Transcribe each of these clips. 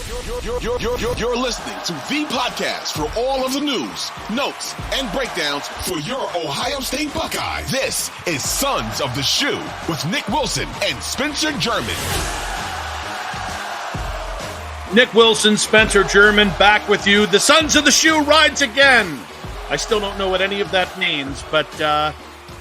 You're listening to the podcast for all of the news, notes, and breakdowns for your Ohio State Buckeyes. This is Sons of the Shoe with Nick Wilson and Spencer German. Nick Wilson, Spencer German, back with you. The Sons of the Shoe rides again. I still don't know what any of that means, but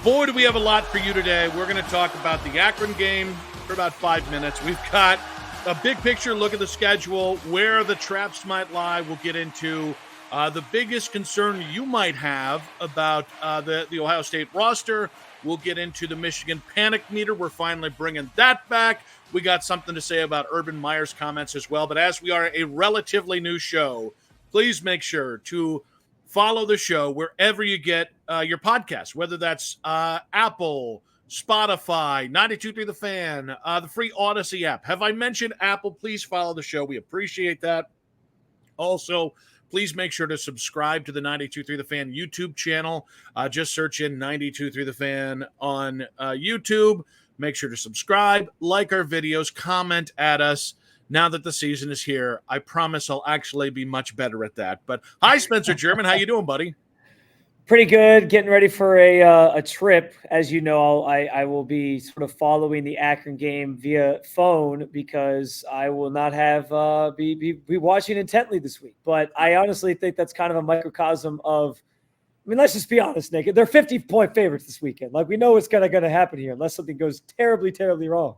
boy, do we have a lot for you today. We're going to talk about the Akron game for about 5 minutes. We've got a big picture look at the schedule, where the traps might lie. We'll get into the biggest concern you might have about the Ohio State roster. We'll get into the Michigan panic meter. We're finally bringing that back. We got something to say about Urban Meyer's comments as well. But as we are a relatively new show, please make sure to follow the show wherever you get your podcasts, whether that's Apple, Spotify, 92.3 The Fan, the free Odyssey app. Have I mentioned Apple? Please follow the show. We appreciate that. Also, please make sure to subscribe to the 92.3 The Fan YouTube channel. Just search in 92.3 The Fan on YouTube. Make sure to subscribe, like our videos, comment at us. Now that the season is here, I promise I'll actually be much better at that. But hi, Spencer German. How you doing, buddy? Pretty good. Getting ready for a trip. As you know, I will be sort of following the Akron game via phone because I will not have be watching intently this week. But I honestly think that's kind of a microcosm of. I mean, let's just be honest, Nick. They're 50-point favorites this weekend. Like, we know what's going to happen here unless something goes terribly, terribly wrong.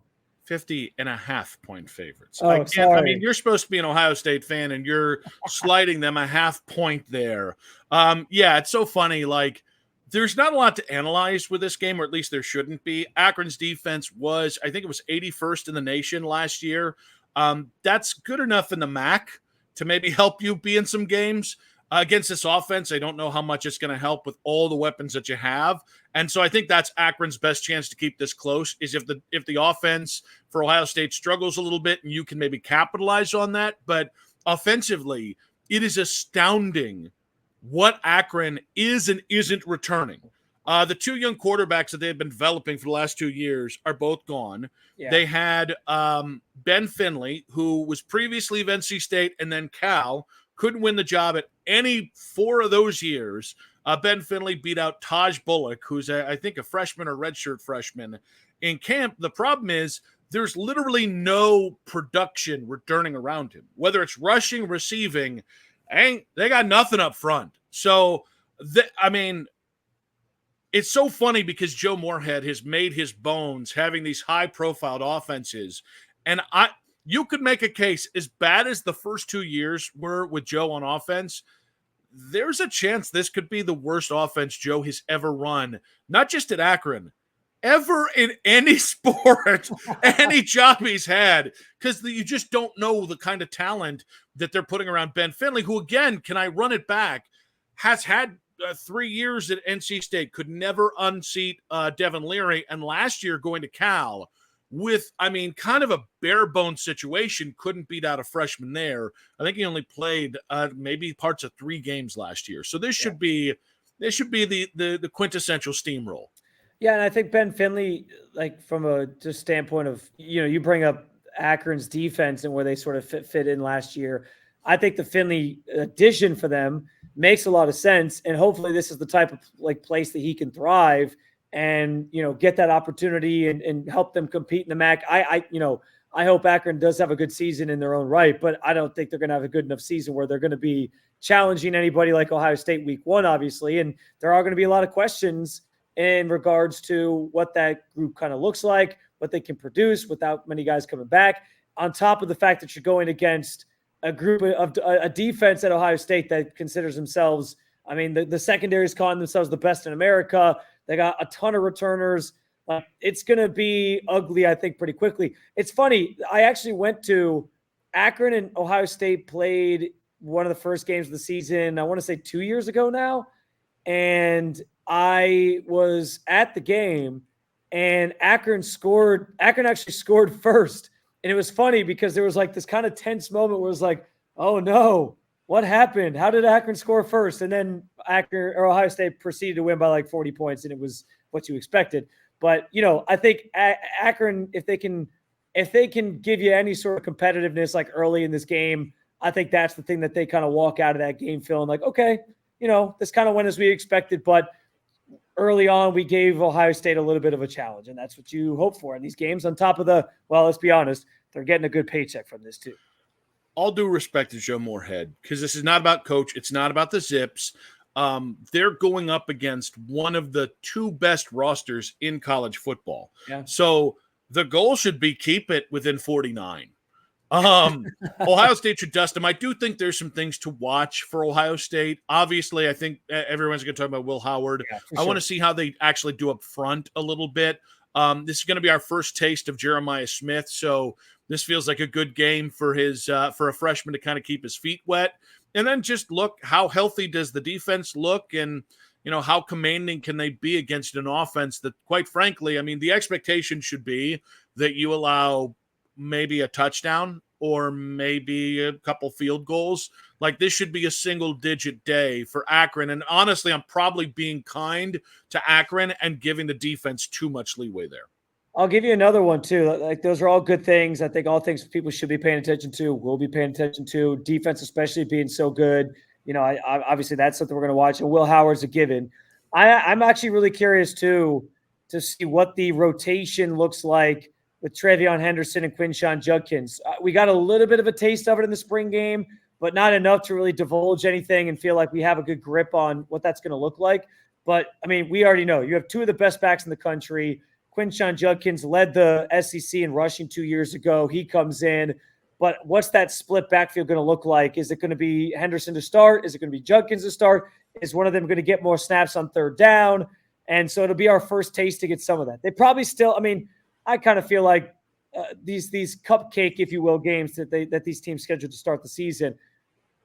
50.5 point favorites. Oh, sorry. I mean, you're supposed to be an Ohio State fan, and you're sliding them a half point there. Yeah, it's so funny. Like, there's not a lot to analyze with this game, or at least there shouldn't be. Akron's defense was, I think it was 81st in the nation last year. That's good enough in the MAC to maybe help you be in some games. Against this offense, I don't know how much it's going to help with all the weapons that you have. And so I think that's Akron's best chance to keep this close is if the offense for Ohio State struggles a little bit and you can maybe capitalize on that. But offensively, it is astounding what Akron is and isn't returning. The two young quarterbacks that they had been developing for the last 2 years are both gone. Yeah. They had Ben Finley, who was previously of NC State and then Cal, couldn't win the job at any 4 of those years. Ben Finley beat out Taj Bullock, who's, I think, a freshman or redshirt freshman in camp. The problem is there's literally no production returning around him. Whether it's rushing, receiving, they got nothing up front. So, it's so funny because Joe Moorhead has made his bones having these high-profile offenses. And you could make a case, as bad as the first 2 years were with Joe on offense, there's a chance this could be the worst offense Joe has ever run, not just at Akron, ever in any sport, any job he's had, because you just don't know the kind of talent that they're putting around Ben Finley, who, again, can I run it back, has had 3 years at NC State, could never unseat Devin Leary, and last year going to Cal, with, kind of a bare bones situation, couldn't beat out a freshman there. I think he only played maybe parts of 3 games last year. So this should be the quintessential steamroll. Yeah, and I think Ben Finley, like from a just standpoint of, you bring up Akron's defense and where they sort of fit in last year. I think the Finley addition for them makes a lot of sense, and hopefully this is the type of place that he can thrive and, get that opportunity and help them compete in the MAC. I hope Akron does have a good season in their own right, but I don't think they're going to have a good enough season where they're going to be challenging anybody like Ohio State week 1, obviously. And there are going to be a lot of questions in regards to what that group kind of looks like, what they can produce without many guys coming back, on top of the fact that you're going against a group of a defense at Ohio State that considers themselves, the secondary is calling themselves the best in America. They got a ton of returners. It's going to be ugly, I think, pretty quickly. It's funny. I actually went to Akron and Ohio State played one of the first games of the season, I want to say 2 years ago now. And I was at the game, and Akron actually scored first. And it was funny because there was like this kind of tense moment where it was like, oh no, what happened? How did Akron score first? And then Ohio State proceeded to win by like 40 points, and it was what you expected. But, I think Akron, if they can give you any sort of competitiveness like early in this game, I think that's the thing that they kind of walk out of that game feeling like, okay, this kind of went as we expected, but early on we gave Ohio State a little bit of a challenge, and that's what you hope for in these games on top of let's be honest, they're getting a good paycheck from this too. All due respect to Joe Moorhead, because this is not about coach. It's not about the Zips. They're going up against one of the two best rosters in college football. Yeah. So the goal should be keep it within 49. Ohio State should dust them. I do think there's some things to watch for Ohio State. Obviously, I think everyone's going to talk about Will Howard. Yeah, I want to see how they actually do up front a little bit. This is going to be our first taste of Jeremiah Smith, so this feels like a good game for a freshman to kind of keep his feet wet. And then just look, how healthy does the defense look, and how commanding can they be against an offense that, quite frankly, I mean, the expectation should be that you allow maybe a touchdown or maybe a couple field goals. Like, this should be a single-digit day for Akron. And honestly, I'm probably being kind to Akron and giving the defense too much leeway there. I'll give you another one too. Like, those are all good things. I think all things people should be paying attention to. We'll be paying attention to defense, especially being so good. I obviously that's something we're going to watch. And Will Howard's a given. I'm actually really curious too to see what the rotation looks like with Travion Henderson and Quinshon Judkins. We got a little bit of a taste of it in the spring game, but not enough to really divulge anything and feel like we have a good grip on what that's going to look like. But I mean, we already know you have two of the best backs in the country. Quinshon Judkins led the SEC in rushing 2 years ago. He comes in. But what's that split backfield going to look like? Is it going to be Henderson to start? Is it going to be Judkins to start? Is one of them going to get more snaps on third down? And so it'll be our first taste to get some of that. They probably still, I mean, I kind of feel like these cupcake, if you will, games that these teams scheduled to start the season,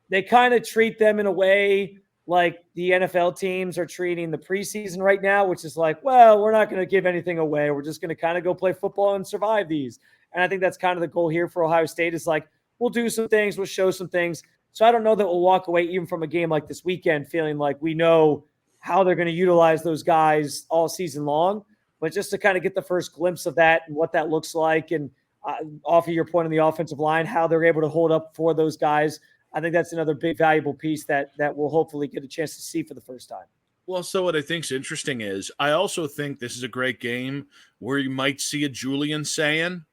they kind of treat them in a way like the NFL teams are treating the preseason right now, which is like, well, we're not going to give anything away. We're just going to kind of go play football and survive these. And I think that's kind of the goal here for Ohio State is like, we'll do some things, we'll show some things. So I don't know that we'll walk away even from a game like this weekend feeling like we know how they're going to utilize those guys all season long. But just to kind of get the first glimpse of that and what that looks like, and off of your point on the offensive line, how they're able to hold up for those guys, I think that's another big valuable piece that we'll hopefully get a chance to see for the first time. Well, so what I think is interesting is I also think this is a great game where you might see a Julian Sayin,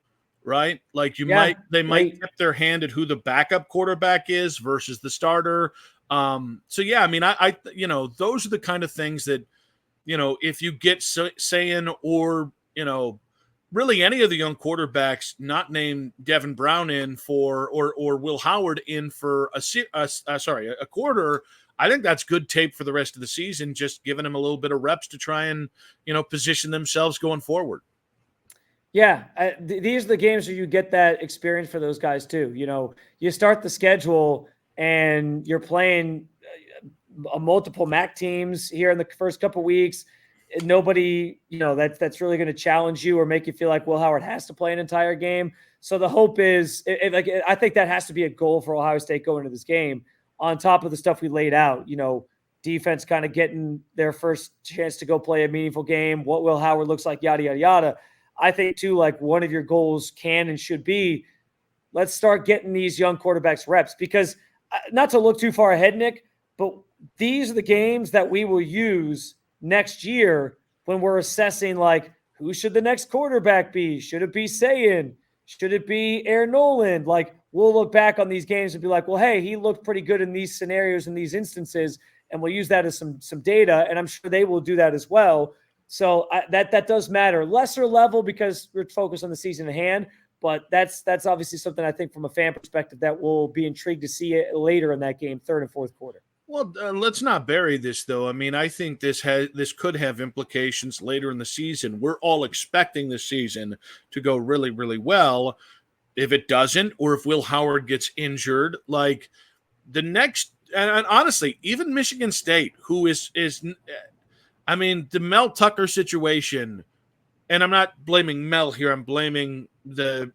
right? Like they might tip their hand at who the backup quarterback is versus the starter. So yeah, I mean, I those are the kind of things that, if you get Sayin or, really any of the young quarterbacks not named Devin Brown in for, or Will Howard in for a quarter, I think that's good tape for the rest of the season, just giving them a little bit of reps to try and, position themselves going forward. Yeah, these are the games where you get that experience for those guys too. You start the schedule and you're playing multiple MAC teams here in the first couple weeks. Nobody, that's really going to challenge you or make you feel like Will Howard has to play an entire game. So the hope is, I think that has to be a goal for Ohio State going into this game. On top of the stuff we laid out, defense kind of getting their first chance to go play a meaningful game, what Will Howard looks like, yada, yada, yada. I think, too, like one of your goals can and should be, let's start getting these young quarterbacks reps because not to look too far ahead, Nick, but these are the games that we will use next year when we're assessing, like, who should the next quarterback be? Should it be Sayin? Should it be Aaron Noland? Like, we'll look back on these games and be like, well, hey, he looked pretty good in these scenarios, in these instances, and we'll use that as some data, and I'm sure they will do that as well. So that does matter. Lesser level because we're focused on the season at hand, but that's obviously something I think from a fan perspective that we'll be intrigued to see it later in that game, third and fourth quarter. Well, let's not bury this, though. I mean, I think this could have implications later in the season. We're all expecting this season to go really, really well. If it doesn't, or if Will Howard gets injured, like the next, and honestly, even Michigan State, who is I mean, the Mel Tucker situation, and I'm not blaming Mel here. I'm blaming the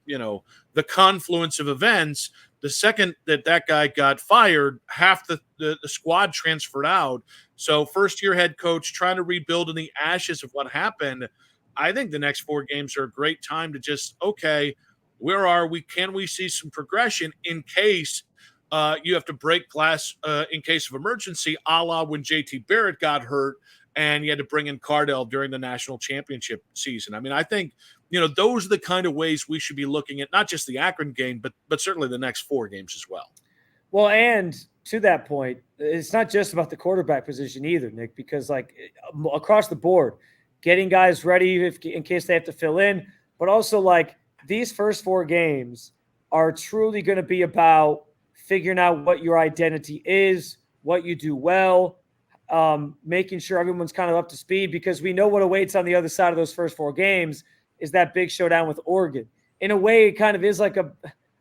confluence of events. The second that guy got fired, half the squad transferred out. So first-year head coach trying to rebuild in the ashes of what happened. I think the next 4 games are a great time to just, okay, where are we? Can we see some progression in case You have to break glass in case of emergency, a la when JT Barrett got hurt and you had to bring in Cardell during the national championship season. I mean, I think, those are the kind of ways we should be looking at not just the Akron game, but certainly the next 4 games as well. Well, and to that point, it's not just about the quarterback position either, Nick, because across the board, getting guys ready in case they have to fill in, but also these first 4 games are truly going to be about figuring out what your identity is, what you do well, making sure everyone's kind of up to speed, because we know what awaits on the other side of those first 4 games is that big showdown with Oregon. In a way, it kind of is I don't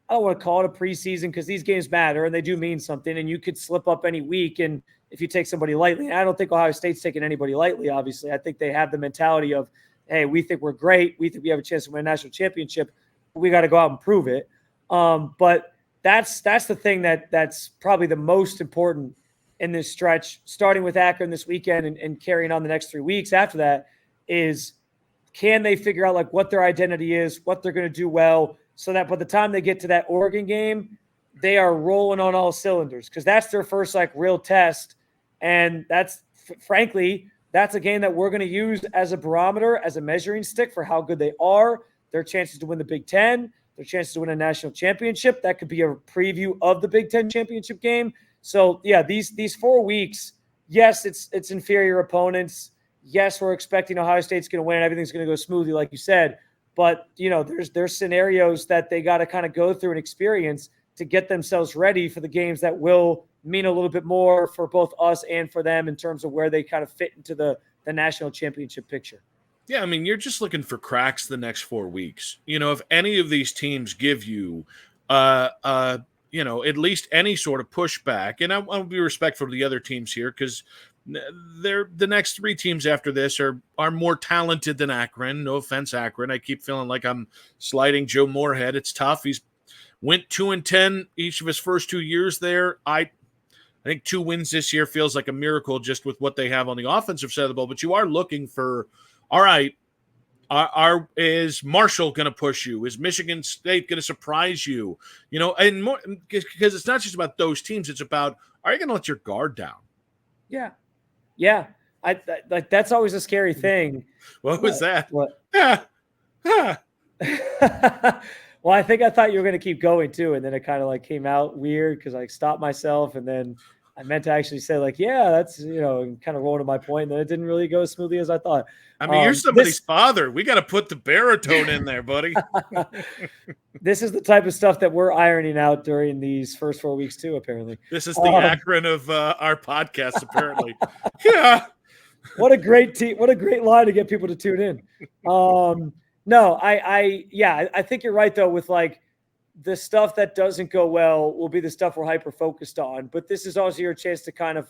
want to call it a preseason because these games matter and they do mean something, and you could slip up any week. And if you take somebody lightly, and I don't think Ohio State's taking anybody lightly, obviously. I think they have the mentality of, hey, we think we're great. We think we have a chance to win a national championship. We got to go out and prove it. But that's the thing that's probably the most important in this stretch, starting with Akron this weekend and carrying on the next 3 weeks after that, is can they figure out what their identity is, what they're going to do well, so that by the time they get to that Oregon game, they are rolling on all cylinders, because that's their first real test. And that's frankly, that's a game that we're going to use as a barometer, as a measuring stick for how good they are, their chances to win the Big Ten, their chances to win a national championship. That could be a preview of the Big Ten championship game. So yeah, these 4 weeks, yes, it's inferior opponents. Yes, we're expecting Ohio State's going to win and everything's going to go smoothly, like you said. But, there's scenarios that they got to kind of go through and experience to get themselves ready for the games that will mean a little bit more for both us and for them in terms of where they kind of fit into the national championship picture. Yeah, I mean, you're just looking for cracks the next 4 weeks. If any of these teams give you, at least any sort of pushback, and I'll be respectful to the other teams here because the next 3 teams after this are more talented than Akron. No offense, Akron. I keep feeling like I'm sliding Joe Moorhead. It's tough. He's went 2-10 each of his first 2 years there. I think 2 wins this year feels like a miracle just with what they have on the offensive side of the ball. But you are looking for, all right, is Marshall going to push you? Is Michigan State going to surprise you? And more, because it's not just about those teams. It's about, are you going to let your guard down? Yeah. Yeah. I that's always a scary thing. What was that? What? Yeah. Well, I thought you were going to keep going too. And then it kind of came out weird because I stopped myself. And then I meant to actually say yeah, that's, and kind of roll to my point. And then it didn't really go as smoothly as I thought. I mean, you're somebody's father. We got to put the baritone in there, buddy. This is the type of stuff that we're ironing out during these first 4 weeks too, apparently. This is the Akron of our podcast, apparently. Yeah. What a great what a great line to get people to tune in. No, I think you're right though, with the stuff that doesn't go well will be the stuff we're hyper focused on. But this is also your chance to kind of,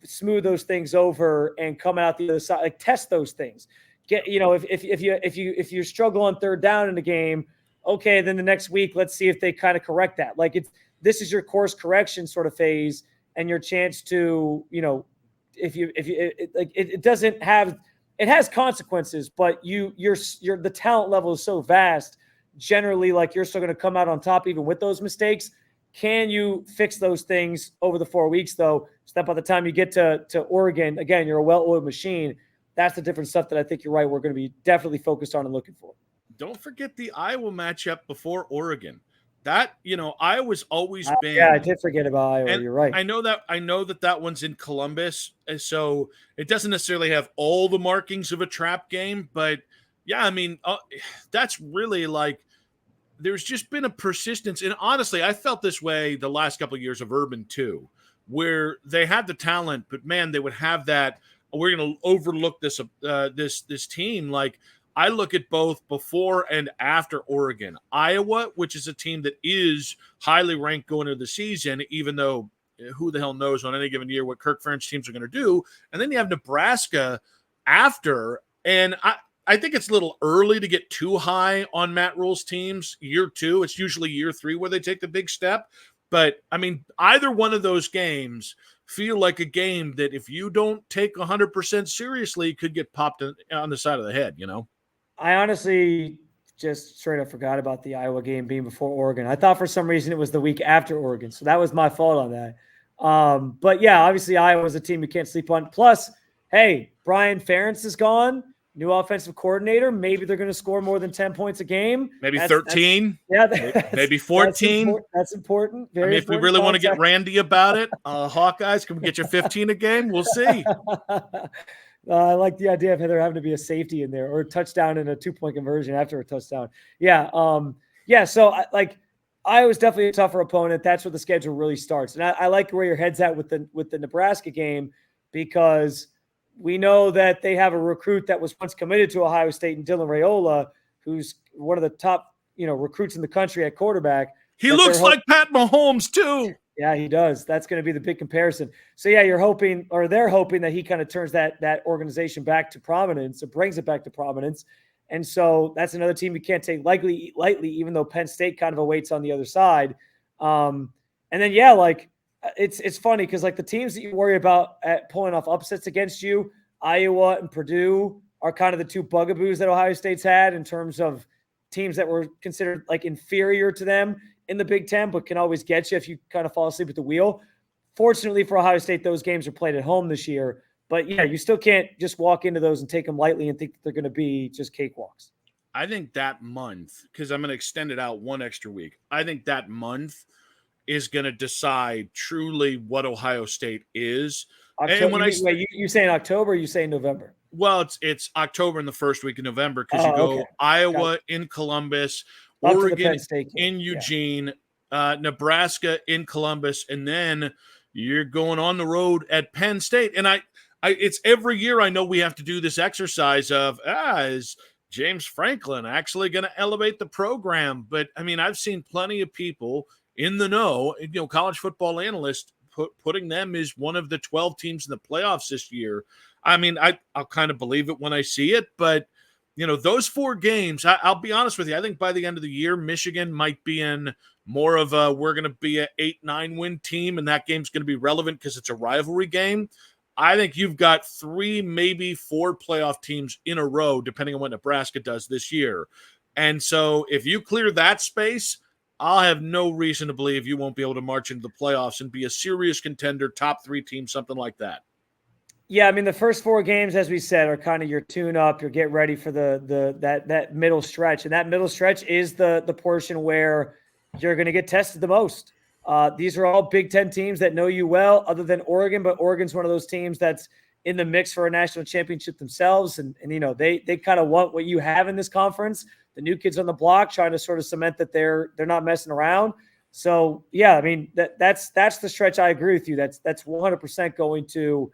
smooth those things over and come out the other side, test those things. Get, if you struggle on third down in the game, okay, then the next week, let's see if they kind of correct that. This is your course correction sort of phase and your chance to, it doesn't have, it has consequences, but you're the talent level is so vast. Generally, you're still going to come out on top even with those mistakes. Can you fix those things over the 4 weeks though, so that by the time you get to Oregon, again, you're a well-oiled machine. That's the different stuff that I think you're right. We're going to be definitely focused on and looking for. Don't forget the Iowa matchup before Oregon. That, Iowa's always been. Yeah, I did forget about Iowa. And you're right. I know that one's in Columbus, so it doesn't necessarily have all the markings of a trap game. But yeah, I mean, that's really there's just been a persistence. And honestly, I felt this way the last couple of years of Urban too, where they had the talent, but man, they would have that. We're going to overlook this this team. I look at both before and after Oregon. Iowa, which is a team that is highly ranked going into the season, even though who the hell knows on any given year what Kirk Ferentz teams are going to do. And then you have Nebraska after. And I think it's a little early to get too high on Matt Rule's teams. Year 2, it's usually year 3 where they take the big step. But, I mean, either one of those games feel like a game that if you don't take 100% seriously could get popped on the side of the head, I honestly just straight up forgot about the Iowa game being before Oregon. I thought for some reason it was the week after Oregon. So that was my fault on that. But yeah, obviously Iowa's a team you can't sleep on. Plus, hey, Brian Ferentz is gone. New offensive coordinator. Maybe they're going to score more than 10 points a game. Maybe 13. Maybe 14. That's important. I mean, if we really want to get randy about it, Hawkeyes, can we get you 15 a game? We'll see. I like the idea of there having to be a safety in there or a touchdown and a 2-point conversion after a touchdown. Yeah. So Iowa's definitely a tougher opponent. That's where the schedule really starts. And I like where your head's at with the Nebraska game, because we know that they have a recruit that was once committed to Ohio State and Dylan Raiola, who's one of the top, recruits in the country at quarterback. He looks like Pat Mahomes too. Yeah, he does. That's going to be the big comparison. So yeah, they're hoping that he kind of turns that organization back to prominence, or brings it back to prominence. And so that's another team you can't take lightly, even though Penn State kind of awaits on the other side. And then it's funny because the teams that you worry about at pulling off upsets against you, Iowa and Purdue, are kind of the two bugaboos that Ohio State's had in terms of teams that were considered inferior to them in the Big Ten, but can always get you if you kind of fall asleep at the wheel. Fortunately for Ohio State, those games are played at home this year. But yeah, you still can't just walk into those and take them lightly and think that they're going to be just cakewalks. I think that month, because I'm going to extend it out one extra week, I think that month is going to decide truly what Ohio State is. October, and when you say in October, or you say in November? Well, it's October in the first week of November, because you go Iowa in Columbus, Oregon in Eugene, Nebraska in Columbus, and then you're going on the road at Penn State. And it's every year I know we have to do this exercise of, is James Franklin actually going to elevate the program? But I mean, I've seen plenty of people in the know, college football analysts putting them as one of the 12 teams in the playoffs this year. I mean, I'll kind of believe it when I see it, but those 4 games, I'll be honest with you, I think by the end of the year, Michigan might be in more of we're going to be an 8-9 win team, and that game's going to be relevant because it's a rivalry game. I think you've got 3, maybe 4 playoff teams in a row, depending on what Nebraska does this year. And so if you clear that space, I'll have no reason to believe you won't be able to march into the playoffs and be a serious contender, top 3 team, something like that. Yeah, I mean, the first 4 games, as we said, are kind of your tune-up. You're getting ready for that middle stretch, and that middle stretch is the portion where you're going to get tested the most. These are all Big Ten teams that know you well, other than Oregon, but Oregon's one of those teams that's in the mix for a national championship themselves, and they kind of want what you have in this conference. The new kids on the block trying to sort of cement that they're not messing around. So yeah, I mean that's the stretch. I agree with you. That's 100% going to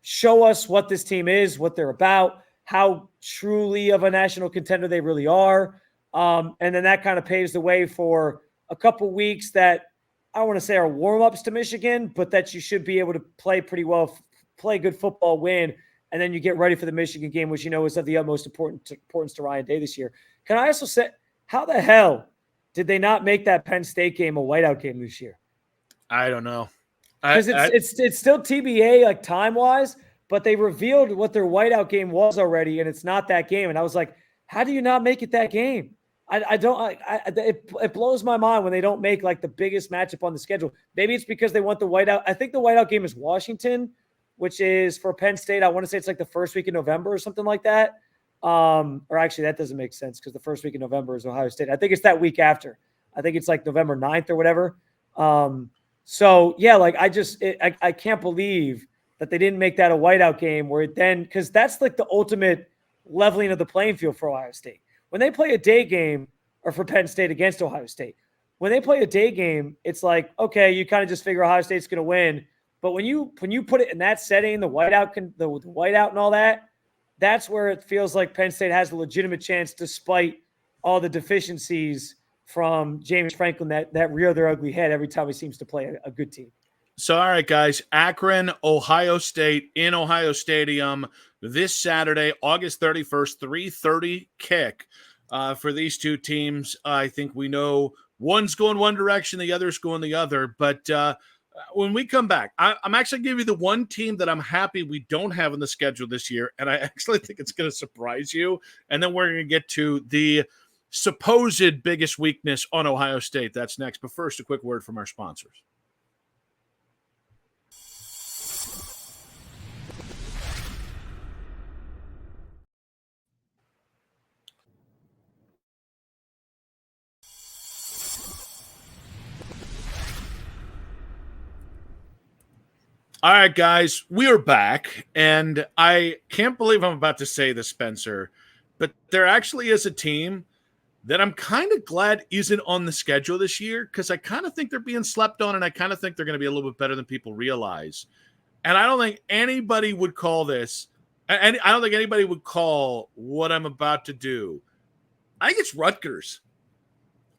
show us what this team is, what they're about, how truly of a national contender they really are. And then that kind of paves the way for a couple weeks that I don't want to say are warm-ups to Michigan, but that you should be able to play pretty well, play good football, win, and then you get ready for the Michigan game, which is of the utmost importance to Ryan Day this year. Can I also say, how the hell did they not make that Penn State game a whiteout game this year? I don't know. Because it's still TBA time-wise, but they revealed what their whiteout game was already, and it's not that game. And I was like, how do you not make it that game? It blows my mind when they don't make the biggest matchup on the schedule. Maybe it's because they want the whiteout. I think the whiteout game is Washington, which is for Penn State. I want to say it's the first week in November or something like that. Or actually, that doesn't make sense because the first week in November is Ohio State. I think it's that week after. I think it's November 9th or whatever. So yeah, I can't believe that they didn't make that a whiteout game where because that's the ultimate leveling of the playing field for Ohio State. When they play a day game, or for Penn State against Ohio State, when they play a day game, it's okay, you kind of just figure Ohio State's going to win. But when you put it in that setting, the whiteout and all that, that's where it feels like Penn State has a legitimate chance, despite all the deficiencies from James Franklin that rear their ugly head every time he seems to play a good team. So, all right, guys, Akron, Ohio State in Ohio Stadium this Saturday, August 31st, 3:30 kick for these two teams. I think we know one's going one direction, the other's going the other. But when we come back, I'm actually giving you the one team that I'm happy we don't have on the schedule this year, and I actually think it's going to surprise you. And then we're going to get to the supposed biggest weakness on Ohio State. That's next. But first, a quick word from our sponsors. All right, guys, we are back, and I can't believe I'm about to say this, Spencer, but there actually is a team that I'm kind of glad isn't on the schedule this year because I kind of think they're being slept on, and I kind of think they're going to be a little bit better than people realize. And I don't think anybody would call this, and I don't think anybody would call what I'm about to do. I think it's Rutgers.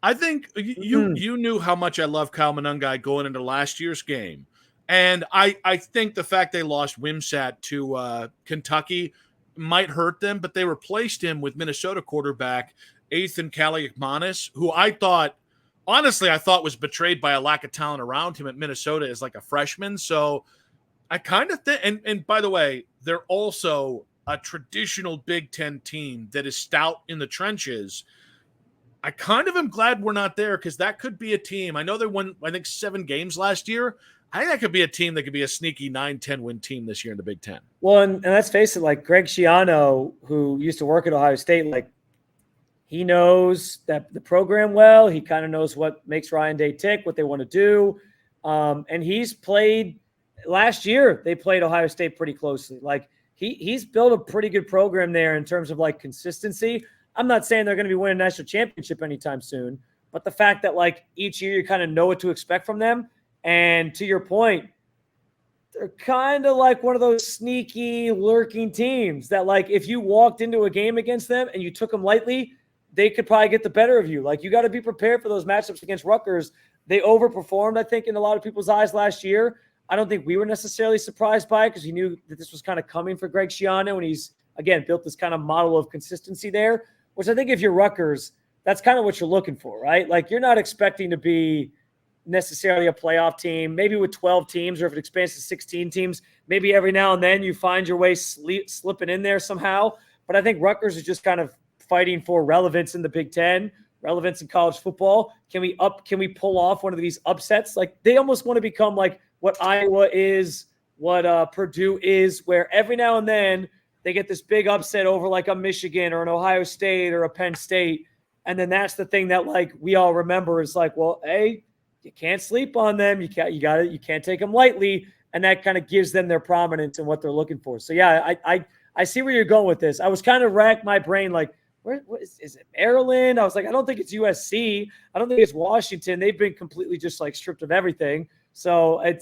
I think you knew how much I love Kyle Monangai going into last year's game. And I think the fact they lost Wimsatt to Kentucky might hurt them, but they replaced him with Minnesota quarterback Ethan Kaliakmanis, who I thought was betrayed by a lack of talent around him at Minnesota as like a freshman. So I kind of think, and by the way, they're also a traditional Big Ten team that is stout in the trenches. I kind of am glad we're not there because that could be a team. I know they won, I think, 7 games last year. I think that could be a team that could be a sneaky 9-10 win team this year in the Big Ten. Well, and let's face it, like Greg Schiano, who used to work at Ohio State, like he knows that the program well. He kind of knows what makes Ryan Day tick, what they want to do. And he's played last year. They played Ohio State pretty closely. Like he's built a pretty good program there in terms of like consistency. I'm not saying they're going to be winning a national championship anytime soon, but the fact that like each year you kind of know what to expect from them. And to your point, they're kind of like one of those sneaky, lurking teams that, like, if you walked into a game against them and you took them lightly, they could probably get the better of you. Like, you got to be prepared for those matchups against Rutgers. They overperformed, I think, in a lot of people's eyes last year. I don't think we were necessarily surprised by it because we knew that this was kind of coming for Greg Schiano, and he's, again, built this kind of model of consistency there, which I think if you're Rutgers, that's kind of what you're looking for, right? Like, you're not expecting to be necessarily a playoff team, maybe with 12 teams, or if it expands to 16 teams, maybe every now and then you find your way slipping in there somehow. But I think Rutgers is just kind of fighting for relevance in the Big Ten, relevance in college football. Can we pull off one of these upsets? Like, they almost want to become like what Iowa is, what Purdue is, where every now and then they get this big upset over like a Michigan or an Ohio State or a Penn State. And then that's the thing that like we all remember is like, well, hey, you can't sleep on them. You can't take them lightly. And that kind of gives them their prominence and what they're looking for. So yeah, I see where you're going with this. I was kind of racked my brain, like, what is it, Maryland? I was like, I don't think it's USC. I don't think it's Washington. They've been completely just like stripped of everything. So I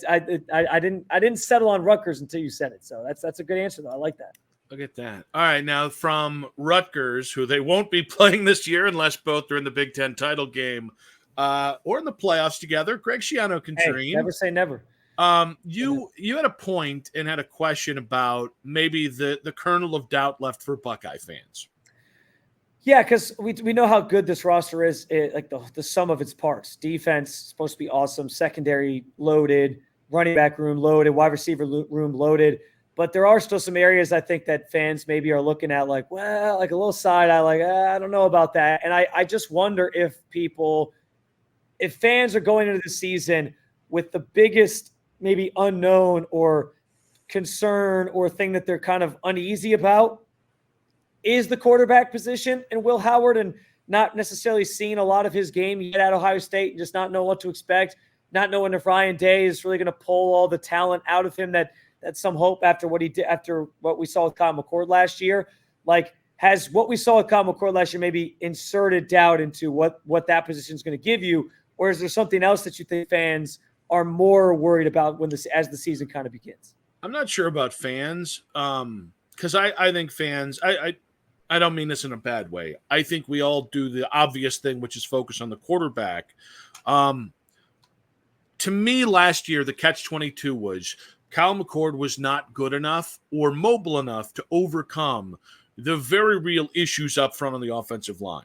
didn't settle on Rutgers until you said it. So that's a good answer though. I like that. Look at that. All right, now from Rutgers, who they won't be playing this year unless both are in the Big Ten title game, or in the playoffs together. Greg Schiano can dream. Never say never. You had a point and had a question about maybe the kernel of doubt left for Buckeye fans. Yeah, because we know how good this roster is, like the sum of its parts. Defense supposed to be awesome, secondary loaded, running back room loaded, wide receiver room loaded. But there are still some areas I think that fans maybe are looking at like, well, like a little side eye, like, I don't know about that. And I just wonder if fans are going into the season with the biggest maybe unknown or concern or thing that they're kind of uneasy about is the quarterback position and Will Howard, and not necessarily seeing a lot of his game yet at Ohio State and just not know what to expect, not knowing if Ryan Day is really going to pull all the talent out of him that's some hope after what he did, after what we saw with Kyle McCord last year. Like, has what we saw with Kyle McCord last year maybe inserted doubt into what that position is going to give you? Or is there something else that you think fans are more worried about as the season kind of begins? I'm not sure about fans, because I think fans, I don't mean this in a bad way. I think we all do the obvious thing, which is focus on the quarterback. To me, last year, the catch-22 was Kyle McCord was not good enough or mobile enough to overcome the very real issues up front on the offensive line.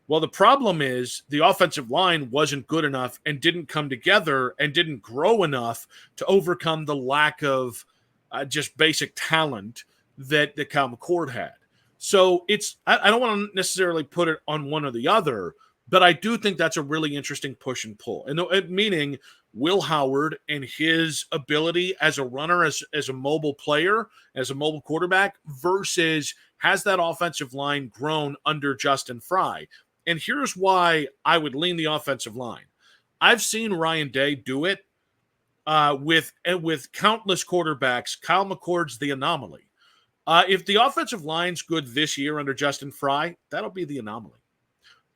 Well, the problem is the offensive line wasn't good enough and didn't come together and didn't grow enough to overcome the lack of just basic talent that Kyle McCord had. So I don't want to necessarily put it on one or the other, but I do think that's a really interesting push and pull. And meaning Will Howard and his ability as a runner, as a mobile player, as a mobile quarterback, versus has that offensive line grown under Justin Fry? And here's why I would lean the offensive line. I've seen Ryan Day do it with countless quarterbacks. Kyle McCord's the anomaly. If the offensive line's good this year under Justin Fry, that'll be the anomaly.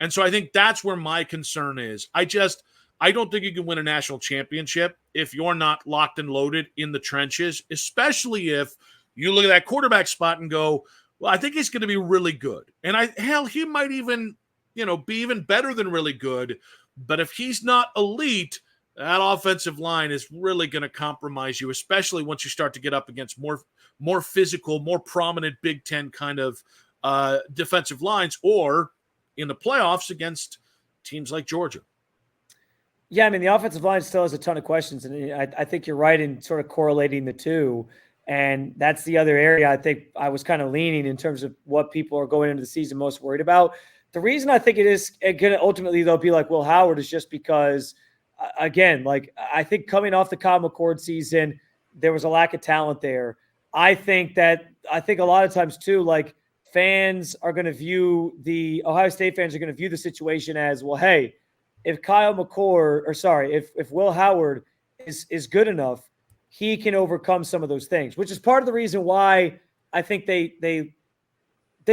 And so I think that's where my concern is. I don't think you can win a national championship if you're not locked and loaded in the trenches, especially if you look at that quarterback spot and go, well, I think he's going to be really good. And he might even, be even better than really good. But if he's not elite, that offensive line is really going to compromise you, especially once you start to get up against more physical, more prominent Big Ten kind of defensive lines, or in the playoffs against teams like Georgia. Yeah, I mean, the offensive line still has a ton of questions, and I think you're right in sort of correlating the two. And that's the other area I think I was kind of leaning in terms of what people are going into the season most worried about. The reason I think it going to ultimately, they'll be like Will Howard is just because, again, like I think coming off the Kyle McCord season, there was a lack of talent there. I think a lot of times too, like fans are going to view Ohio State fans are going to view the situation as, well, hey, if if Will Howard is good enough, he can overcome some of those things, which is part of the reason why I think they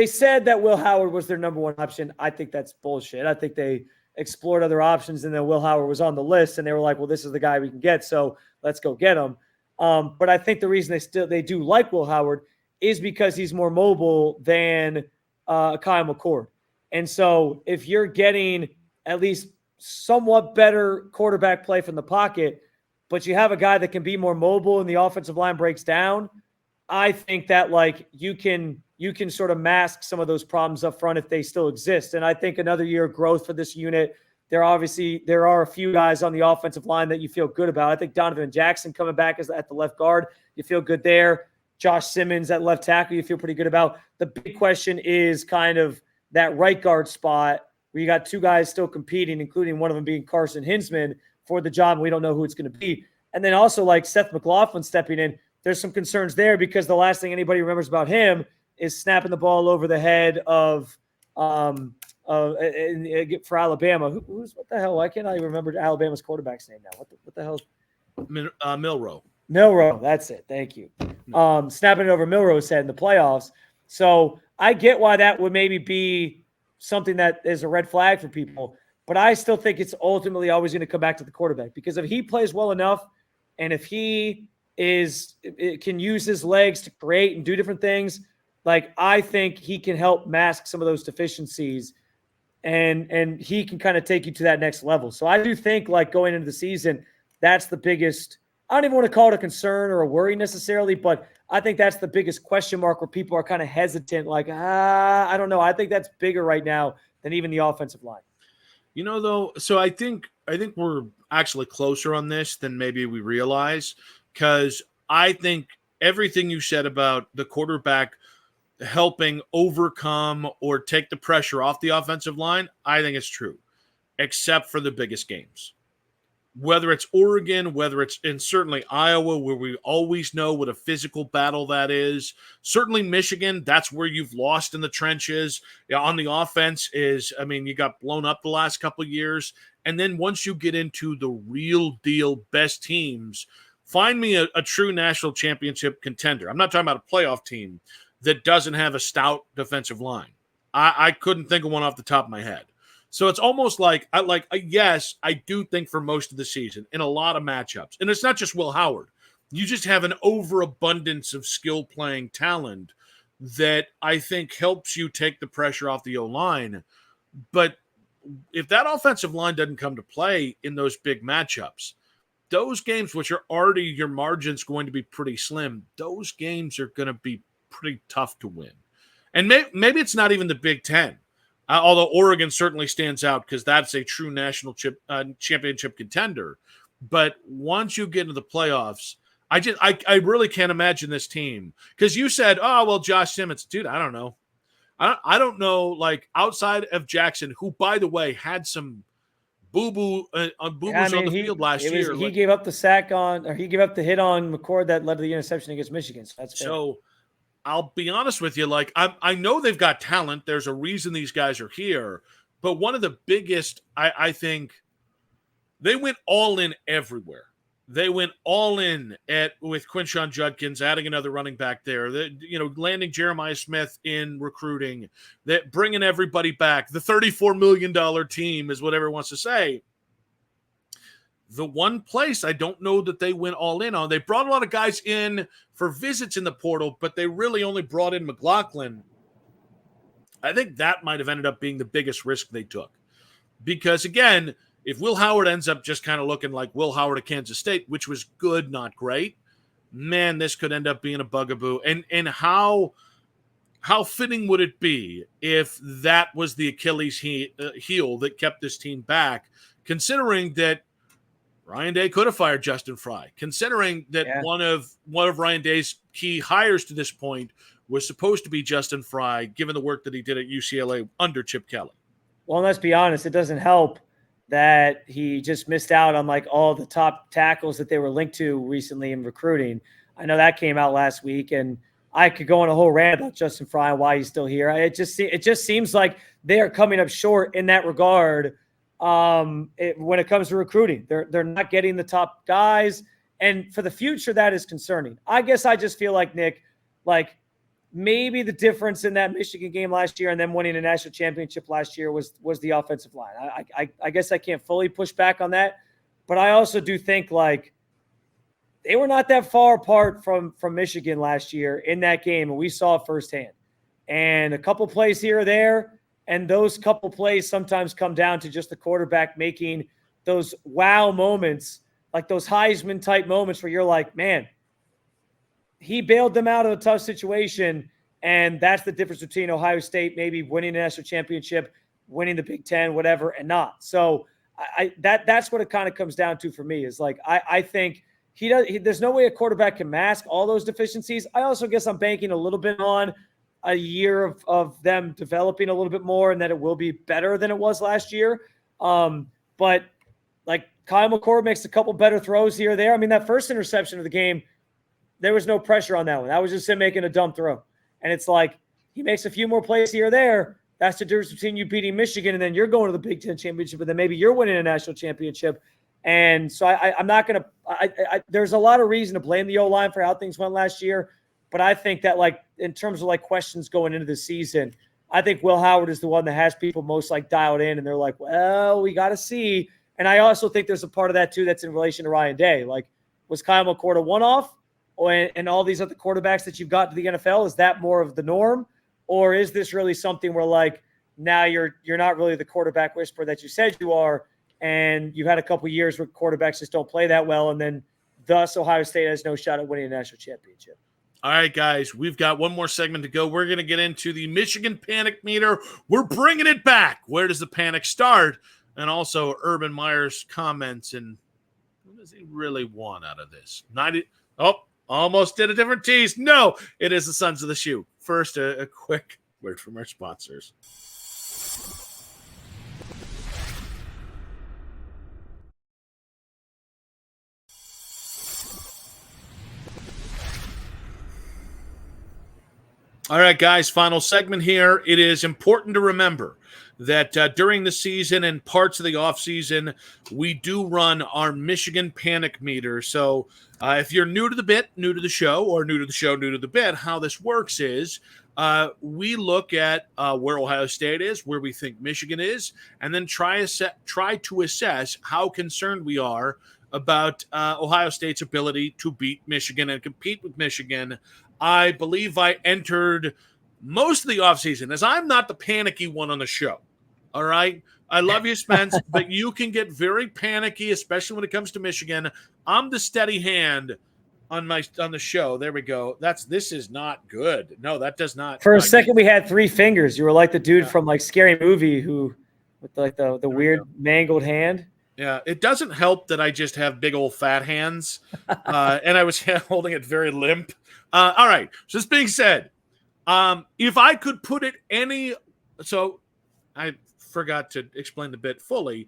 said that Will Howard was their number one option. I think that's bullshit. I think they explored other options, and then Will Howard was on the list, and they were like, well, this is the guy we can get, so let's go get him. But I think the reason they do like Will Howard is because he's more mobile than Kyle McCord. And so if you're getting at least somewhat better quarterback play from the pocket, but you have a guy that can be more mobile and the offensive line breaks down, I think that like you can sort of mask some of those problems up front if they still exist. And I think another year of growth for this unit. There are a few guys on the offensive line that you feel good about. I think Donovan Jackson coming back at the left guard, you feel good there. Josh Simmons at left tackle, you feel pretty good about. The big question is kind of that right guard spot where you got two guys still competing, including one of them being Carson Hinsman for the job. And we don't know who it's going to be. And then also like Seth McLaughlin stepping in, there's some concerns there because the last thing anybody remembers about him is snapping the ball over the head of for Alabama. What the hell? Why can't I remember Alabama's quarterback's name now? What the hell? Milroe. Milroe, that's it. Thank you. Snapping it over Milroe's head in the playoffs. So I get why that would maybe be something that is a red flag for people, but I still think it's ultimately always going to come back to the quarterback, because if he plays well enough and if he can use his legs to create and do different things, like I think he can help mask some of those deficiencies and he can kind of take you to that next level. So I do think like going into the season, that's the biggest, I don't even want to call it a concern or a worry necessarily, but I think that's the biggest question mark where people are kind of hesitant. Like, I don't know. I think that's bigger right now than even the offensive line. Though, so I think we're actually closer on this than maybe we realize, because I think everything you said about the quarterback helping overcome or take the pressure off the offensive line, I think it's true, except for the biggest games. Whether it's Oregon, whether it's in certainly Iowa, where we always know what a physical battle that is. Certainly Michigan, that's where you've lost in the trenches. On the offense you got blown up the last couple of years. And then once you get into the real deal best teams, find me a true national championship contender. I'm not talking about a playoff team that doesn't have a stout defensive line. I couldn't think of one off the top of my head. So it's almost like, yes, I do think for most of the season in a lot of matchups, and it's not just Will Howard, you just have an overabundance of skill playing talent that I think helps you take the pressure off the O-line. But if that offensive line doesn't come to play in those big matchups, those games, which are already your margins going to be pretty slim, those games are going to be pretty tough to win. And maybe it's not even the Big Ten. Although Oregon certainly stands out because that's a true national championship contender. But once you get into the playoffs, I really can't imagine this team. Because you said, oh, well, Josh Simmons. Dude, I don't know. I don't know, like outside of Jackson, who, by the way, had some boo-boos on the field last year. He gave up the sack on, or he gave up the hit on McCord that led to the interception against Michigan. So that's fair. So I'll be honest with you, like I know they've got talent. There's a reason these guys are here. But one of the biggest, I think, they went all in everywhere. They went all in with Quinshon Judkins, adding another running back there. Landing Jeremiah Smith in recruiting, that bringing everybody back. The $34 million team is what everyone wants to say. The one place I don't know that they went all in on, they brought a lot of guys in for visits in the portal, but they really only brought in McLaughlin. I think that might have ended up being the biggest risk they took. Because, again, if Will Howard ends up just kind of looking like Will Howard at Kansas State, which was good, not great, man, this could end up being a bugaboo. And how fitting would it be if that was the Achilles heel that kept this team back, considering that Ryan Day could have fired Justin Fry, considering that one of Ryan Day's key hires to this point was supposed to be Justin Fry, given the work that he did at UCLA under Chip Kelly. Well, let's be honest, it doesn't help that he just missed out on like all the top tackles that they were linked to recently in recruiting. I know that came out last week, and I could go on a whole rant about Justin Fry and why he's still here. It just seems like they are coming up short in that regard. When it comes to recruiting, they're not getting the top guys, and for the future, that is concerning. I guess I just feel like, Nick, like maybe the difference in that Michigan game last year and then winning a national championship last year was the offensive line. I guess I can't fully push back on that, but I also do think like they were not that far apart from Michigan last year in that game, and we saw it firsthand. And a couple plays here or there, and those couple plays sometimes come down to just the quarterback making those wow moments, like those Heisman-type moments where you're like, man, he bailed them out of a tough situation, and that's the difference between Ohio State maybe winning the national championship, winning the Big Ten, whatever, and not. So that's what it kind of comes down to for me is like I think there's no way a quarterback can mask all those deficiencies. I also guess I'm banking a little bit on a year of them developing a little bit more and that it will be better than it was last year. But like Kyle McCord makes a couple better throws here or there. I mean, that first interception of the game, there was no pressure on that one. That was just him making a dumb throw. And it's like he makes a few more plays here or there. That's the difference between you beating Michigan and then you're going to the Big Ten championship, and then maybe you're winning a national championship. And so I'm not going to – there's a lot of reason to blame the O-line for how things went last year. But I think that, like, in terms of, like, questions going into the season, I think Will Howard is the one that has people most, like, dialed in. And they're like, well, we got to see. And I also think there's a part of that, too, that's in relation to Ryan Day. Like, was Kyle McCord a one-off? And all these other quarterbacks that you've got to the NFL, is that more of the norm? Or is this really something where, like, now you're not really the quarterback whisperer that you said you are, and you've had a couple years where quarterbacks just don't play that well, and then thus Ohio State has no shot at winning a national championship? All right, guys, we've got one more segment to go. We're going to get into the Michigan Panic Meter. We're bringing it back. Where does the panic start? And also Urban Meyer's comments, and what does he really want out of this? Almost did a different tease. No, it is the Sons of the Shoe. First, a quick word from our sponsors. All right, guys, final segment here. It is important to remember that during the season and parts of the offseason, we do run our Michigan Panic Meter. So if you're new to the bit, new to the show, or new to the show, new to the bit, how this works is we look at where Ohio State is, where we think Michigan is, and then try to assess how concerned we are about Ohio State's ability to beat Michigan and compete with Michigan. I believe I entered most of the offseason, as I'm not the panicky one on the show. All right? I love you, Spence, but you can get very panicky, especially when it comes to Michigan. I'm the steady hand on the show. There we go. This is not good. No, that does not. For a second, we had three fingers. You were like the dude from like Scary Movie who with like the weird mangled hand. Yeah, it doesn't help that I just have big old fat hands, and I was holding it very limp. All right, so this being said, If I could put it so I forgot to explain the bit fully.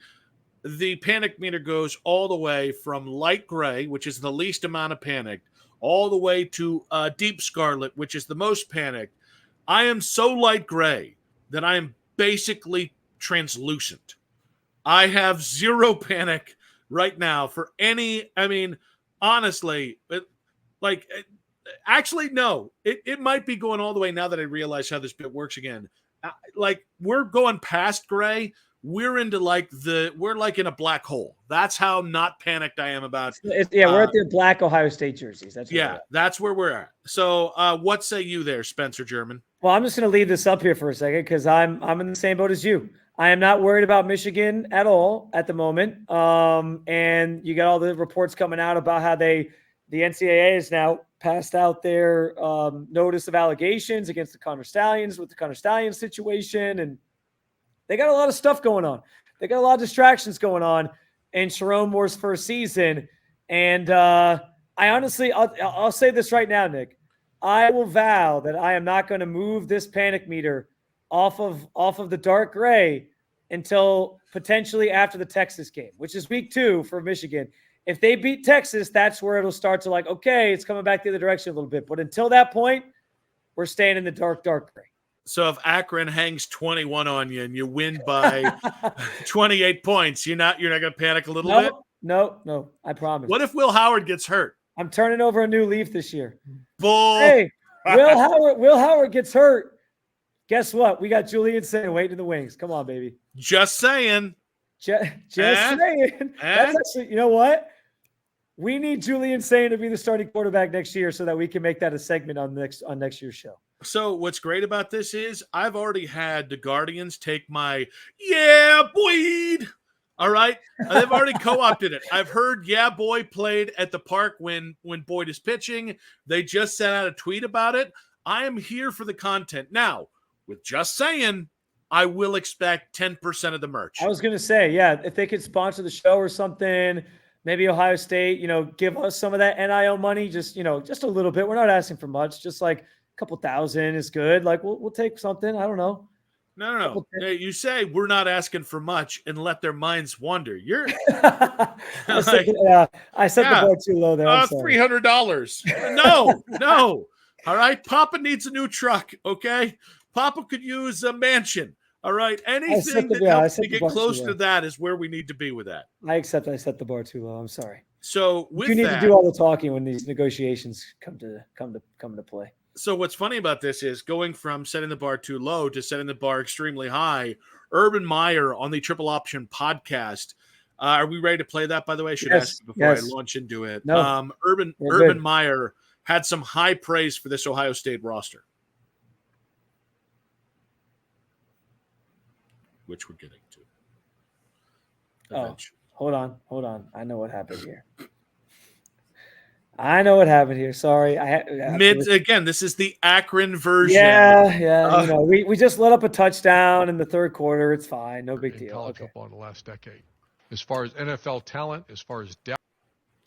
The panic meter goes all the way from light gray, which is the least amount of panic, all the way to deep scarlet, which is the most panicked. I am so light gray that I am basically translucent. I have zero panic right now for any. I mean, honestly, actually, no. It might be going all the way now that I realize how this bit works again. We're going past gray. We're into we're like in a black hole. That's how not panicked I am about. We're at the black Ohio State jerseys. That's where we're at. So, what say you there, Spencer German? Well, I'm just going to leave this up here for a second because I'm in the same boat as you. I am not worried about Michigan at all at the moment. And you got all the reports coming out about how the NCAA has now passed out their notice of allegations against the Connor Stallions with the Connor Stallions situation. And they got a lot of stuff going on. They got a lot of distractions going on in Sharon Moore's first season. And I honestly, I'll say this right now, Nick. I will vow that I am not going to move this panic meter off of the dark gray until potentially after the Texas game, which is week 2 for Michigan. If they beat Texas, that's where it'll start to okay, it's coming back the other direction a little bit. But until that point, we're staying in the dark gray. So if Akron hangs 21 on you and you win by 28 points, you're not going to panic a little bit? No, I promise. What if Will Howard gets hurt? I'm turning over a new leaf this year. Bull. Hey, Will Howard gets hurt. Guess what? We got Julian Sain waiting in the wings. Come on, baby. Just saying. Just saying. That's actually, you know what? We need Julian Sain to be the starting quarterback next year so that we can make that a segment on next year's show. So what's great about this is I've already had the Guardians take my "yeah, Boyd." All right, they've already co-opted it. I've heard "yeah, boy" played at the park when Boyd is pitching. They just sent out a tweet about it. I am here for the content now. With just saying, I will expect 10% of the merch. I was going to say, yeah, if they could sponsor the show or something, maybe Ohio State, give us some of that NIL money, just a little bit. We're not asking for much, just like a couple thousand is good. Like we'll take something. I don't know. No. You say we're not asking for much and let their minds wander. You're I set the bar too low there. $300. No. All right. Papa needs a new truck. Okay. Papa could use a mansion. All right. Anything that helps me get close to that is where we need to be with that. I accept I set the bar too low. I'm sorry. So you need to do all the talking when these negotiations come to play. So what's funny about this is going from setting the bar too low to setting the bar extremely high. Urban Meyer on the Triple Option podcast. Are we ready to play that, by the way? I should ask you before I launch into it. No, Urban Meyer had some high praise for this Ohio State roster, which we're getting to eventually. Hold on. I know what happened here. Sorry. Again, this is the Akron version. Yeah. We just let up a touchdown in the third quarter. It's fine. No big deal. College football in the last decade. As far as NFL talent, as far as depth,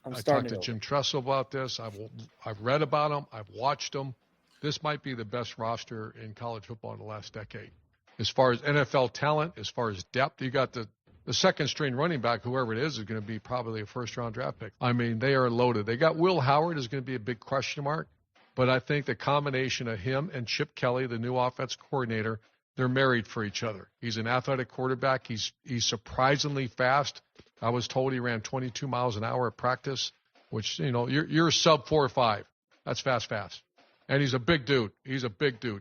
I talked to Jim Tressel about this. I've read about them. I've watched them. This might be the best roster in college football in the last decade. As far as NFL talent, as far as depth, you got the second string running back, whoever it is going to be probably a first-round draft pick. I mean, they are loaded. They got Will Howard is going to be a big question mark, but I think the combination of him and Chip Kelly, the new offense coordinator, they're married for each other. He's an athletic quarterback. He's surprisingly fast. I was told he ran 22 miles an hour at practice, which, you're sub 4 or 5. That's fast. And he's a big dude.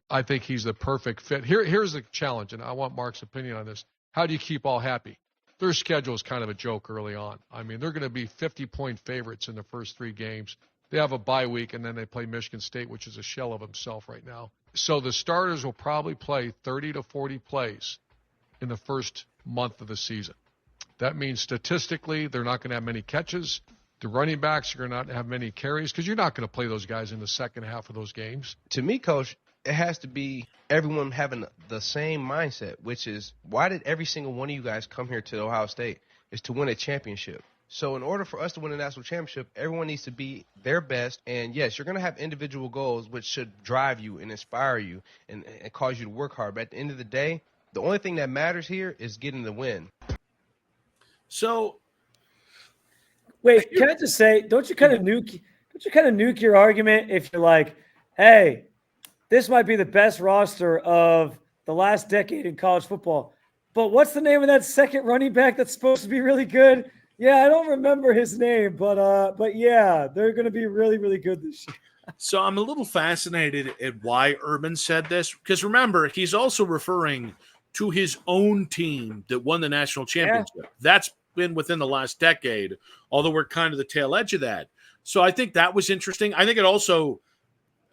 I think he's the perfect fit. Here's the challenge, and I want Mark's opinion on this. How do you keep all happy? Their schedule is kind of a joke early on. I mean, they're going to be 50-point favorites in the first 3 games. They have a bye week, and then they play Michigan State, which is a shell of himself right now. So the starters will probably play 30 to 40 plays in the first month of the season. That means statistically they're not going to have many catches. The running backs are going to not have many carries because you're not going to play those guys in the second half of those games. To me, Coach, it has to be everyone having the same mindset, which is, why did every single one of you guys come here to Ohio State? Is to win a championship. So in order for us to win a national championship, everyone needs to be their best. And yes, you're going to have individual goals, which should drive you and inspire you and cause you to work hard. But at the end of the day, the only thing that matters here is getting the win. So, wait, can I just say, don't you kind of nuke your argument if you're like, hey, this might be the best roster of the last decade in college football, but what's the name of that second running back that's supposed to be really good? Yeah, I don't remember his name, but yeah, they're going to be really, really good this year. So I'm a little fascinated at why Urban said this, because remember, he's also referring to his own team that won the national championship. Yeah. That's been within the last decade, although we're kind of the tail edge of that. So I think that was interesting. I think it also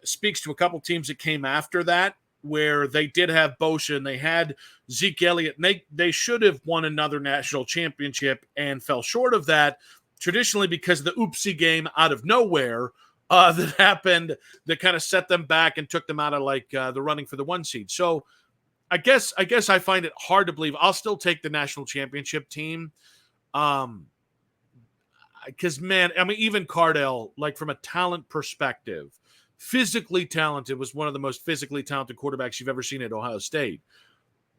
speaks to a couple teams that came after that, where they did have Bosa and they had Zeke Elliott, and they should have won another national championship and fell short of that, traditionally because of the oopsie game out of nowhere that happened that kind of set them back and took them out of like the running for the 1 seed. So I guess I find it hard to believe. I'll still take the national championship team. Because, man, I mean, even Cardell, like from a talent perspective, physically talented, was one of the most physically talented quarterbacks you've ever seen at Ohio State.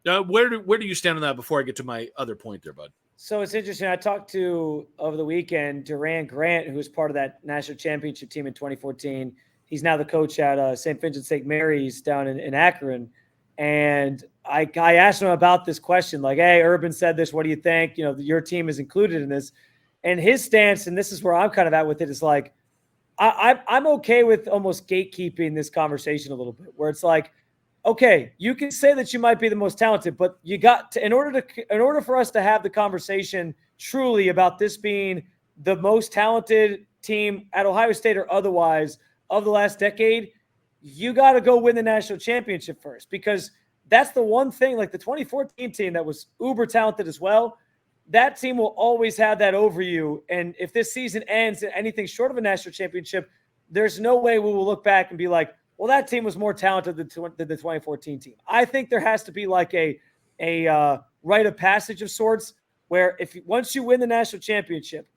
Where do you stand on that before I get to my other point there, bud? So it's interesting. I talked to, over the weekend, Duran Grant, who was part of that national championship team in 2014. He's now the coach at St. Vincent St. Mary's down in Akron. And I asked him about this question, like, hey, Urban said this. What do you think? You know, your team is included in this. And his stance, and this is where I'm kind of at with it, is like, I'm okay with almost gatekeeping this conversation a little bit, where it's like, okay, you can say that you might be the most talented, but you got to, in order for us to have the conversation truly about this being the most talented team at Ohio State or otherwise of the last decade, you got to go win the national championship first, because that's the one thing, like the 2014 team that was uber talented as well, that team will always have that over you. And if this season ends in anything short of a national championship, there's no way we will look back and be like, well, that team was more talented than the 2014 team. I think there has to be like a rite of passage of sorts, where once you win the national championship,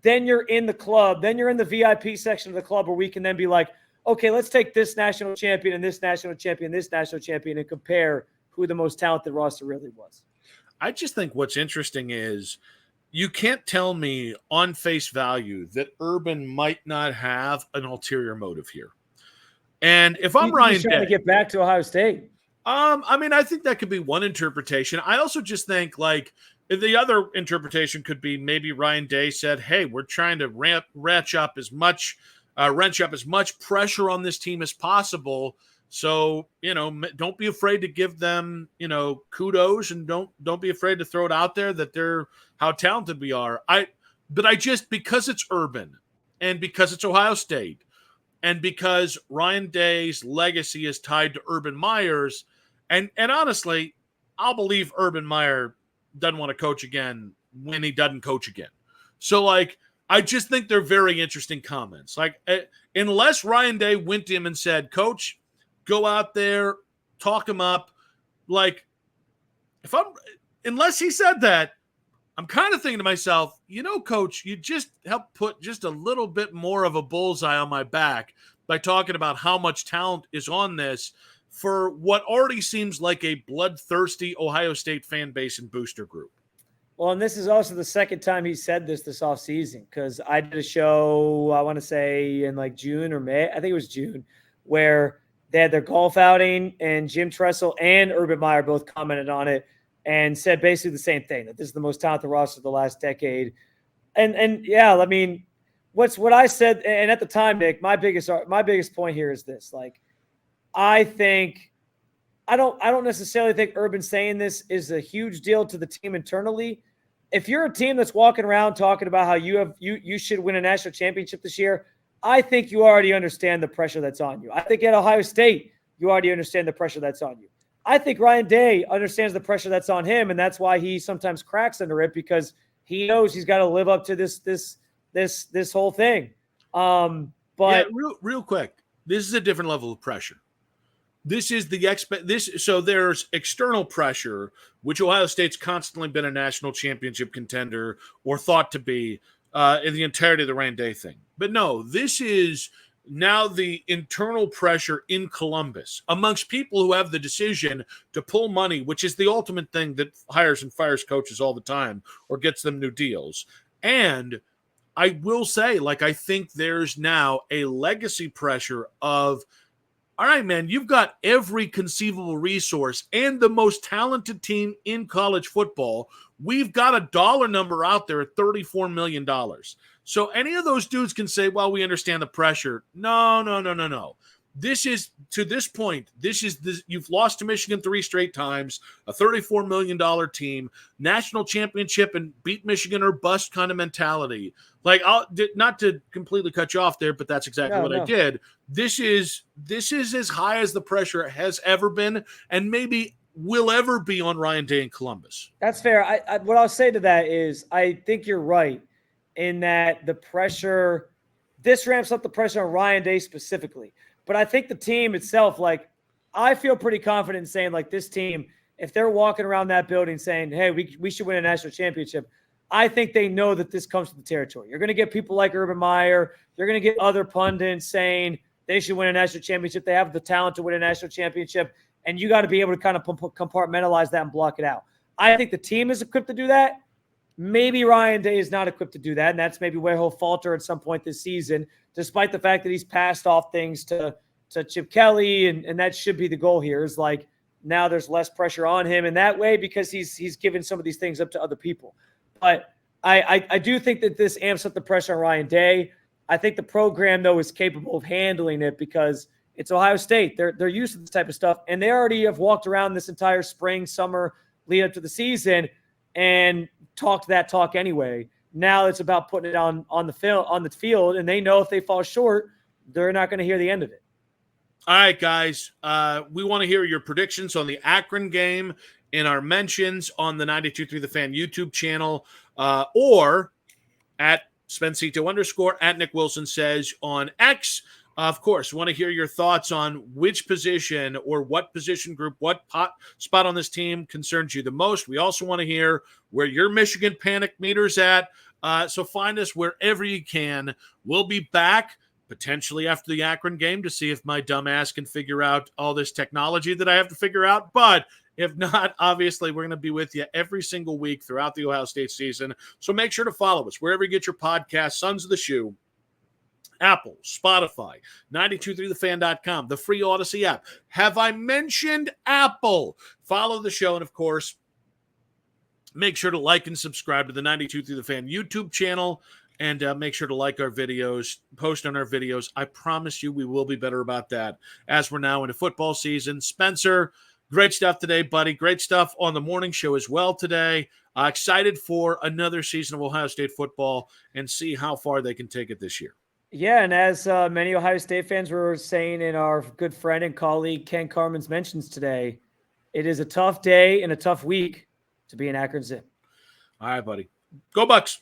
then you're in the club, then you're in the VIP section of the club, where we can then be like, okay, let's take this national champion and this national champion, this national champion, and compare who the most talented roster really was. I just think what's interesting is you can't tell me on face value that Urban might not have an ulterior motive here. And if I'm Ryan Day, trying to get back to Ohio State. I mean, I think that could be one interpretation. I also just think, like, the other interpretation could be maybe Ryan Day said, hey, we're trying to wrench up as much pressure on this team as possible. So, you know, don't be afraid to give them, you know, kudos, and don't be afraid to throw it out there that they're how talented we are. But because it's Urban, and because it's Ohio State, and because Ryan Day's legacy is tied to Urban Meyer's, and honestly, I'll believe Urban Meyer doesn't want to coach again when he doesn't coach again. So, like, I just think they're very interesting comments. Like, unless Ryan Day went to him and said, Coach, go out there, talk him up. Like, unless he said that, I'm kind of thinking to myself, you know, Coach, you just help put just a little bit more of a bullseye on my back by talking about how much talent is on this for what already seems like a bloodthirsty Ohio State fan base and booster group. Well, and this is also the second time he said this offseason, because I did a show, I want to say in like June or May, I think it was June, where they had their golf outing, and Jim Tressel and Urban Meyer both commented on it and said basically the same thing, that this is the most talented roster of the last decade. And yeah, I mean, what I said, and at the time, Nick, my biggest point here is this: like, I don't necessarily think Urban saying this is a huge deal to the team internally. If you're a team that's walking around talking about how you should win a national championship this year, I think you already understand the pressure that's on you. I think at Ohio State, you already understand the pressure that's on you. I think Ryan Day understands the pressure that's on him, and that's why he sometimes cracks under it, because he knows he's got to live up to this whole thing. But yeah, real quick, this is a different level of pressure. This is so there's external pressure, which Ohio State's constantly been a national championship contender or thought to be in the entirety of the Ryan Day thing. But no, this is now the internal pressure in Columbus amongst people who have the decision to pull money, which is the ultimate thing that hires and fires coaches all the time or gets them new deals. And I will say, I think there's now a legacy pressure of, all right, man, you've got every conceivable resource and the most talented team in college football. We've got a dollar number out there at $34 million. So any of those dudes can say, well, we understand the pressure. No. This is, to this point, you've lost to Michigan 3 straight times, a $34 million team, national championship and beat Michigan or bust kind of mentality. Not to completely cut you off there, but that's exactly what I did. This is as high as the pressure has ever been and maybe will ever be on Ryan Day in Columbus. That's fair. What I'll say to that is I think you're right in that this ramps up the pressure on Ryan Day specifically. But I think the team itself, I feel pretty confident in saying, this team, if they're walking around that building saying, hey, we should win a national championship, I think they know that this comes to the territory. You're going to get people like Urban Meyer. You're going to get other pundits saying they should win a national championship. They have the talent to win a national championship. And you got to be able to kind of compartmentalize that and block it out. I think the team is equipped to do that. Maybe Ryan Day is not equipped to do that, and that's maybe where he'll falter at some point this season, despite the fact that he's passed off things to Chip Kelly, and that should be the goal here, is now there's less pressure on him in that way because he's given some of these things up to other people. But I do think that this amps up the pressure on Ryan Day. I think the program, though, is capable of handling it because it's Ohio State. They're used to this type of stuff, and they already have walked around this entire spring, summer, lead up to the season and talked that talk anyway. Now it's about putting it on the field, and they know if they fall short, they're not going to hear the end of it. All right, guys. We want to hear your predictions on the Akron game in our mentions on the 92.3 The Fan YouTube channel, or at Spencito_ at Nick Wilson Says on X. Of course, we want to hear your thoughts on which position or what position group, what spot on this team concerns you the most. We also want to hear where your Michigan panic meter's at. So find us wherever you can. We'll be back potentially after the Akron game to see if my dumb ass can figure out all this technology that I have to figure out. But if not, obviously, we're going to be with you every single week throughout the Ohio State season. So make sure to follow us wherever you get your podcast, Sons of the Shoe, Apple, Spotify, 923thefan.com, the free Odyssey app. Have I mentioned Apple? Follow the show, and of course, make sure to like and subscribe to the 92.3 The Fan YouTube channel, and make sure to like our videos, post on our videos. I promise you we will be better about that as we're now into football season. Spencer, great stuff today, buddy. Great stuff on the morning show as well today. Excited for another season of Ohio State football and see how far they can take it this year. Yeah, and as many Ohio State fans were saying in our good friend and colleague Ken Carman's mentions today, it is a tough day and a tough week to be an Akron Zip. All right, buddy. Go Bucks.